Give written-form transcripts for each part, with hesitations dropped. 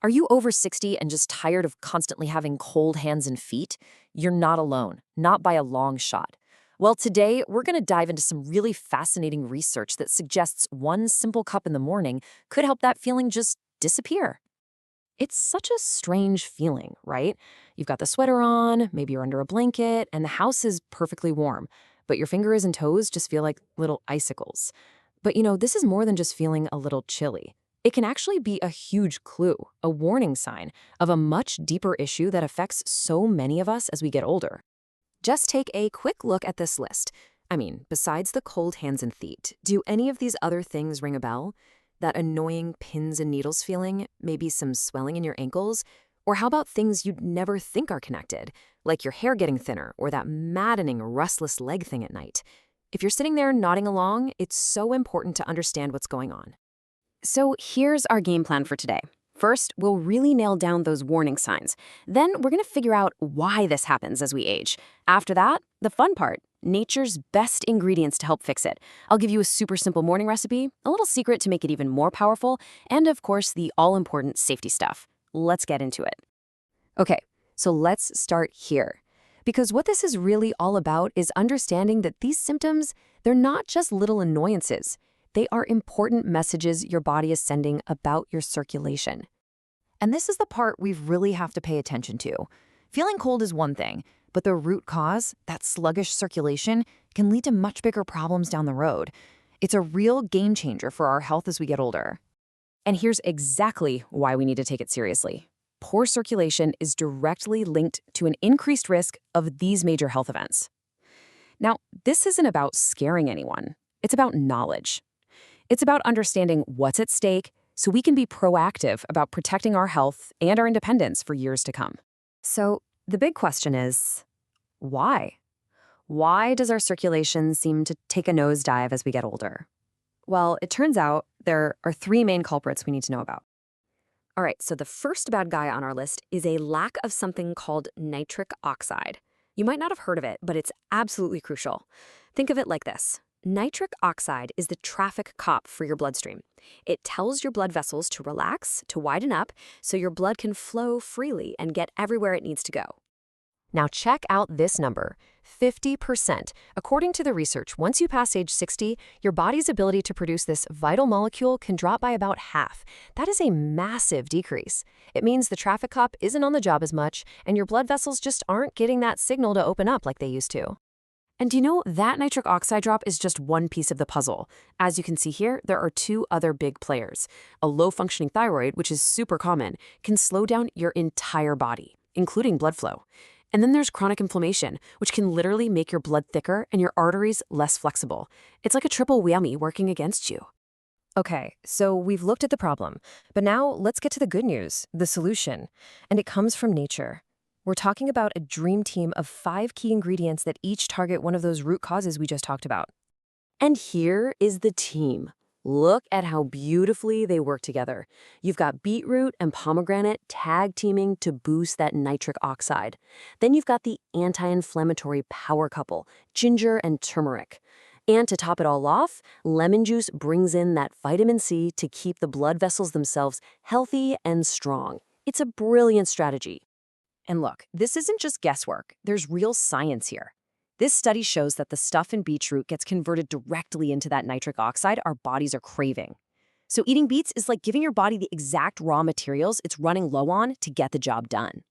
Are you over 60 and just tired of constantly having cold hands and feet? You're not alone, not by a long shot. Well, today we're going to dive into some really fascinating research that suggests one simple cup in the morning could help that feeling just disappear. It's such a strange feeling, right? You've got the sweater on, maybe you're under a blanket, and the house is perfectly warm, but your fingers and toes just feel like little icicles. But this is more than just feeling a little chilly. It can actually be a huge clue, a warning sign of a much deeper issue that affects so many of us as we get older. Just take a quick look at this list. Besides the cold hands and feet, do any of these other things ring a bell? That annoying pins and needles feeling, maybe some swelling in your ankles? Or how about things you'd never think are connected, like your hair getting thinner or that maddening restless leg thing at night? If you're sitting there nodding along, it's so important to understand what's going on. So here's our game plan for today. First, we'll really nail down those warning signs. Then we're going to figure out why this happens as we age. After that, the fun part, nature's best ingredients to help fix it. I'll give you a super simple morning recipe, a little secret to make it even more powerful, and of course, the all-important safety stuff. Let's get into it. Okay, so let's start here. Because what this is really all about is understanding that these symptoms, they're not just little annoyances. They are important messages your body is sending about your circulation. And this is the part we really have to pay attention to. Feeling cold is one thing, but the root cause, that sluggish circulation, can lead to much bigger problems down the road. It's a real game changer for our health as we get older. And here's exactly why we need to take it seriously. Poor circulation is directly linked to an increased risk of these major health events. Now, this isn't about scaring anyone. It's about knowledge. It's about understanding what's at stake so we can be proactive about protecting our health and our independence for years to come. So the big question is, why? Why does our circulation seem to take a nosedive as we get older? Well, it turns out there are three main culprits we need to know about. All right, so the first bad guy on our list is a lack of something called nitric oxide. You might not have heard of it, but it's absolutely crucial. Think of it like this. Nitric oxide is the traffic cop for your bloodstream. It tells your blood vessels to relax, to widen up, so your blood can flow freely and get everywhere it needs to go. Now check out this number, 50%. According to the research, once you pass age 60, your body's ability to produce this vital molecule can drop by about half. That is a massive decrease. It means the traffic cop isn't on the job as much, and your blood vessels just aren't getting that signal to open up like they used to. And do you know that nitric oxide drop is just one piece of the puzzle? As you can see here, there are two other big players. A low-functioning thyroid, which is super common, can slow down your entire body, including blood flow. And then there's chronic inflammation, which can literally make your blood thicker and your arteries less flexible. It's like a triple whammy working against you. Okay, so we've looked at the problem, but now let's get to the good news, the solution. And it comes from nature. We're talking about a dream team of 5 key ingredients that each target one of those root causes we just talked about. And here is the team. Look at how beautifully they work together. You've got beetroot and pomegranate tag teaming to boost that nitric oxide. Then you've got the anti-inflammatory power couple, ginger and turmeric. And to top it all off, lemon juice brings in that vitamin C to keep the blood vessels themselves healthy and strong. It's a brilliant strategy. And look, this isn't just guesswork. There's real science here. This study shows that the stuff in beetroot gets converted directly into that nitric oxide our bodies are craving. So eating beets is like giving your body the exact raw materials it's running low on to get the job done.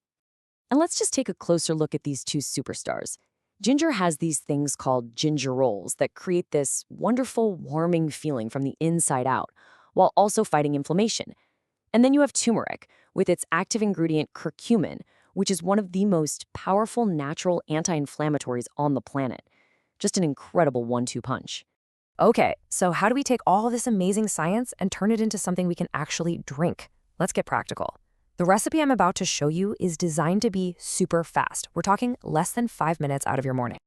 And let's just take a closer look at these two superstars. Ginger has these things called gingerols that create this wonderful, warming feeling from the inside out, while also fighting inflammation. And then you have turmeric, with its active ingredient curcumin, which is one of the most powerful natural anti-inflammatories on the planet. Just an incredible 1-2 punch. Okay, so how do we take all of this amazing science and turn it into something we can actually drink? Let's get practical. The recipe I'm about to show you is designed to be super fast. We're talking less than 5 minutes out of your morning.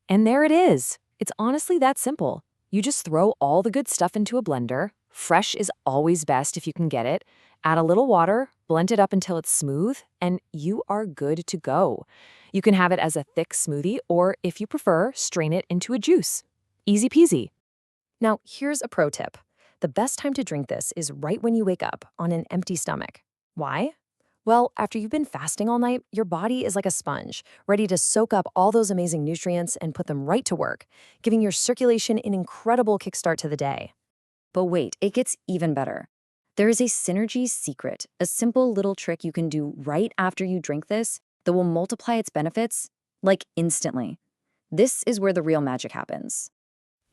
And there it is. It's honestly that simple. You just throw all the good stuff into a blender. Fresh is always best if you can get it. Add a little water, blend it up until it's smooth, and you are good to go. You can have it as a thick smoothie, or if you prefer, strain it into a juice. Easy peasy. Now, here's a pro tip. The best time to drink this is right when you wake up on an empty stomach. Why? Well, after you've been fasting all night, your body is like a sponge, ready to soak up all those amazing nutrients and put them right to work, giving your circulation an incredible kickstart to the day. But wait, it gets even better. There is a synergy secret, a simple little trick you can do right after you drink this that will multiply its benefits, like instantly. This is where the real magic happens.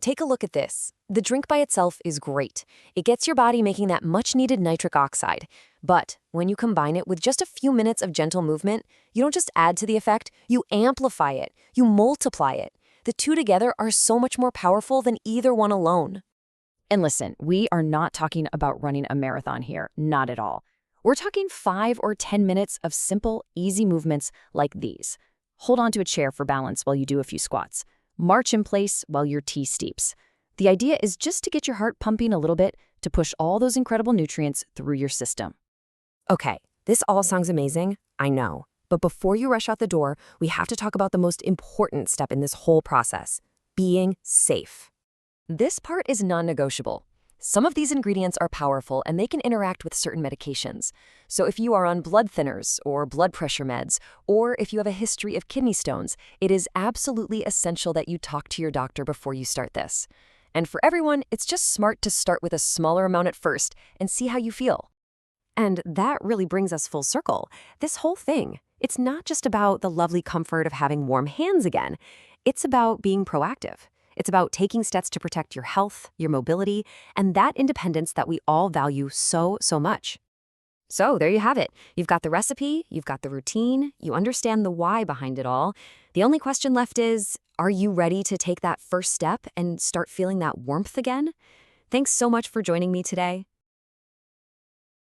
Take a look at this. The drink by itself is great. It gets your body making that much-needed nitric oxide. But when you combine it with just a few minutes of gentle movement, you don't just add to the effect, you amplify it, you multiply it. The two together are so much more powerful than either one alone. And listen, we are not talking about running a marathon here, not at all. We're talking 5 or 10 minutes of simple, easy movements like these. Hold on to a chair for balance while you do a few squats. March in place while your tea steeps. The idea is just to get your heart pumping a little bit to push all those incredible nutrients through your system. Okay, this all sounds amazing, I know. But before you rush out the door, we have to talk about the most important step in this whole process, being safe. This part is non-negotiable. Some of these ingredients are powerful and they can interact with certain medications. So if you are on blood thinners or blood pressure meds, or if you have a history of kidney stones, it is absolutely essential that you talk to your doctor before you start this. And for everyone, it's just smart to start with a smaller amount at first and see how you feel. And that really brings us full circle. This whole thing, it's not just about the lovely comfort of having warm hands again. It's about being proactive. It's about taking steps to protect your health, your mobility, and that independence that we all value so, so much. So there you have it. You've got the recipe, you've got the routine, you understand the why behind it all. The only question left is, are you ready to take that first step and start feeling that warmth again? Thanks so much for joining me today.